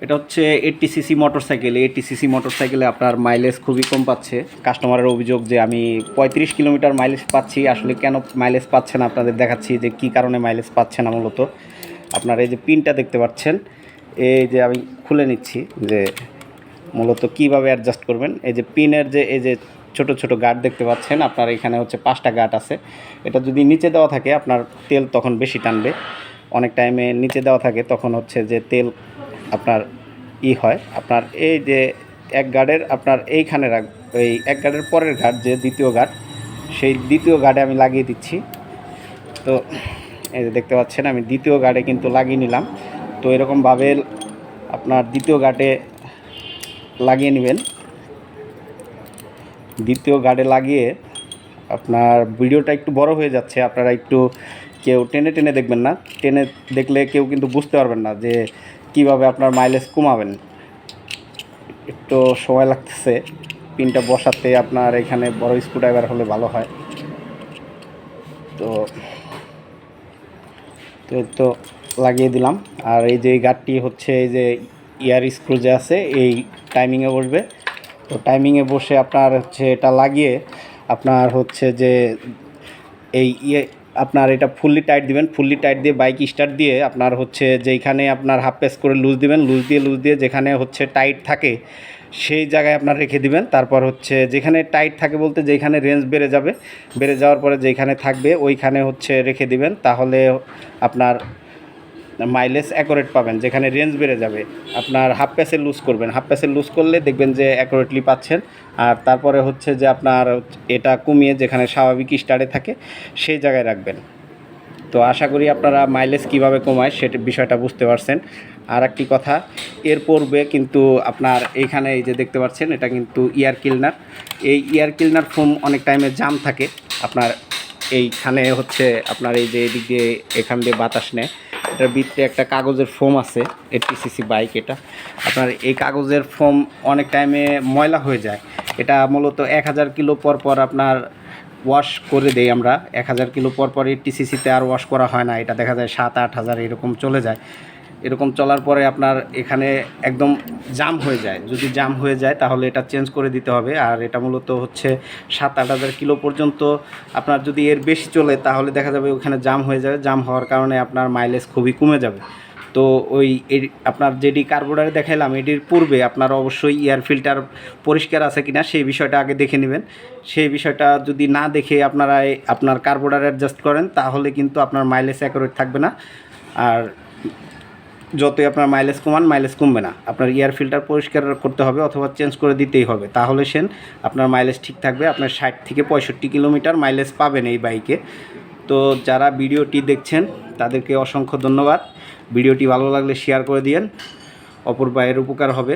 এটা হচ্ছে 80 CC motorcycle. 80 CC মোটরসাইকেলে আপনার মাইলেজ খুবই কম পাচ্ছে। কাস্টমারের অভিযোগ যে আমি 35 কিলোমিটার মাইলেজ পাচ্ছি। আসলে কেন মাইলেজ পাচ্ছে না আপনাদের দেখাচ্ছি যে কী কারণে মাইলেজ পাচ্ছে না। মূলত আপনার এই যে পিনটা দেখতে পাচ্ছেন, এই যে আমি খুলে নিচ্ছি যে মূলত কীভাবে অ্যাডজাস্ট করবেন। এই যে পিনের যে এই যে ছোট ছোট গার্ড দেখতে পাচ্ছেন, আপনার এখানে হচ্ছে 5টা গার্ড আছে। এটা যদি নিচে দেওয়া থাকে আপনার তেল তখন বেশি টানবে। অনেক টাইমে নিচে দেওয়া থাকে তখন হচ্ছে যে তেল আপনার হয় আপনার এই যে এক গার্ডের আপনার এইখানে এই এক গার্ডের পরের গার্ড যে দ্বিতীয় গার্ড, সেই দ্বিতীয় গার্ডে আমি লাগিয়ে দিচ্ছি। তো এই যে দেখতে পাচ্ছেন আমি দ্বিতীয় গার্ডে কিন্তু লাগিয়ে নিলাম। তো এরকমভাবে আপনার দ্বিতীয় গার্ডে লাগিয়ে নেবেন। দ্বিতীয় গার্ডে লাগিয়ে আপনার ভিডিওটা একটু বড় হয়ে যাচ্ছে, আপনারা একটু কেউ টেনে টেনে দেখবেন না। টেনে দেখলে কেউ কিন্তু বুঝতে পারবেন না যে কিভাবে আপনার মাইলেজ কমাবেন। একটু সময় লাগতেছে পিনটা বসাতে। আপনার এখানে বড় স্ক্রুড্রাইভার হলে ভালো হয়। তো তো লাগিয়ে দিলাম। আর এই যে গার্ডটি হচ্ছে এই যে ইয়ার স্ক্রু যে আছে এই টাইমিংয়ে বসবে। তো টাইমিংয়ে বসে আপনার হচ্ছে এটা লাগিয়ে আপনার হচ্ছে যে এই আপনার এটা ফুললি টাইট দিবেন। ফুললি টাইট দিয়ে বাইক স্টার্ট দিয়ে আপনার হচ্ছে যেইখানে আপনার হাফ পেস করে লুজ দিবেন। লুজ দিয়ে যেখানে হচ্ছে টাইট থাকে সেই জায়গায় আপনার রেখে দিবেন। তারপর হচ্ছে যেখানে টাইট থাকে বলতে যেখানে রেঞ্জ বেড়ে যাবে, বেড়ে যাওয়ার পরে যেখানে থাকবে ওইখানে হচ্ছে রেখে দিবেন। তাহলে আপনার মাইলেজ অ্যাকুরেট পাবেন। যেখানে রেঞ্জ বেড়ে যাবে আপনার হাফ প্যাসে লুজ করবেন। হাফ প্যাসে লুজ করলে দেখবেন যে অ্যাকুরেটলি পাচ্ছেন। আর তারপরে হচ্ছে যে আপনার এটা কমিয়ে যেখানে স্বাভাবিক স্টার্টে থাকে সেই জায়গায় রাখবেন। তো আশা করি আপনারা মাইলেজ কিভাবে কমায় সেটা বিষয়টা বুঝতে পারছেন। আর একটি কথা, এর পূর্বে কিন্তু আপনার এইখানে এই যে দেখতে পাচ্ছেন এটা কিন্তু এয়ার ক্লিনার। এই এয়ার ক্লিনার ফোম অনেক টাইমে জাম থাকে। আপনার এইখানে হচ্ছে আপনার এই যে এদিক দিয়ে এখান দিয়ে বাতাস নেয়। এটার ভিতরে একটা কাগজের ফোম আছে। 80 সিসি বাইক এটা। আপনার এই কাগজের ফোম অনেক টাইমে ময়লা হয়ে যায়। এটা মূলত 1000 কিলো পর পর আপনার ওয়াশ করে দেই আমরা। 1000 কিলো পর পর 80 সিসিতে আর ওয়াশ করা হয় না। এটা দেখা যায় 7-8 হাজার এরকম চলে যায়। এরকম চলার পরে আপনার এখানে একদম জাম হয়ে যায়। যদি জাম হয়ে যায় তাহলে এটা চেঞ্জ করে দিতে হবে। আর এটা মূলত হচ্ছে 7-8 হাজার কিলো পর্যন্ত আপনার যদি এর বেশি চলে তাহলে দেখা যাবে ওখানে জাম হয়ে যাবে। জাম হওয়ার কারণে আপনার মাইলেজ খুবই কমে যাবে। তো ওই আপনার যেটি কার্বোরেটর দেখাইলাম এটির পূর্বে আপনার অবশ্যই এয়ার ফিল্টার পরিষ্কার আছে কিনা সেই বিষয়টা আগে দেখে নেবেন। সেই বিষয়টা যদি না দেখে আপনারা আপনার কার্বোরেটর অ্যাডজাস্ট করেন তাহলে কিন্তু আপনার মাইলেজ অ্যাকুরেট থাকবে না। আর যতই আপনার মাইলেজ কমান মাইলেজ কমবে না। আপনার এয়ার ফিল্টার পরিষ্কার করতে হবে অথবা চেঞ্জ করে দিতেই হবে। তাহলে আপনার মাইলেজ ঠিক থাকবে। আপনার 60 থেকে 65 কিলোমিটার মাইলেজ পাবেন এই বাইকে। তো যারা ভিডিওটি দেখছেন তাদেরকে অসংখ্য ধন্যবাদ। ভিডিওটি ভালো লাগলে শেয়ার করে দিয়েন, অপর ভাইয়ের উপকার হবে।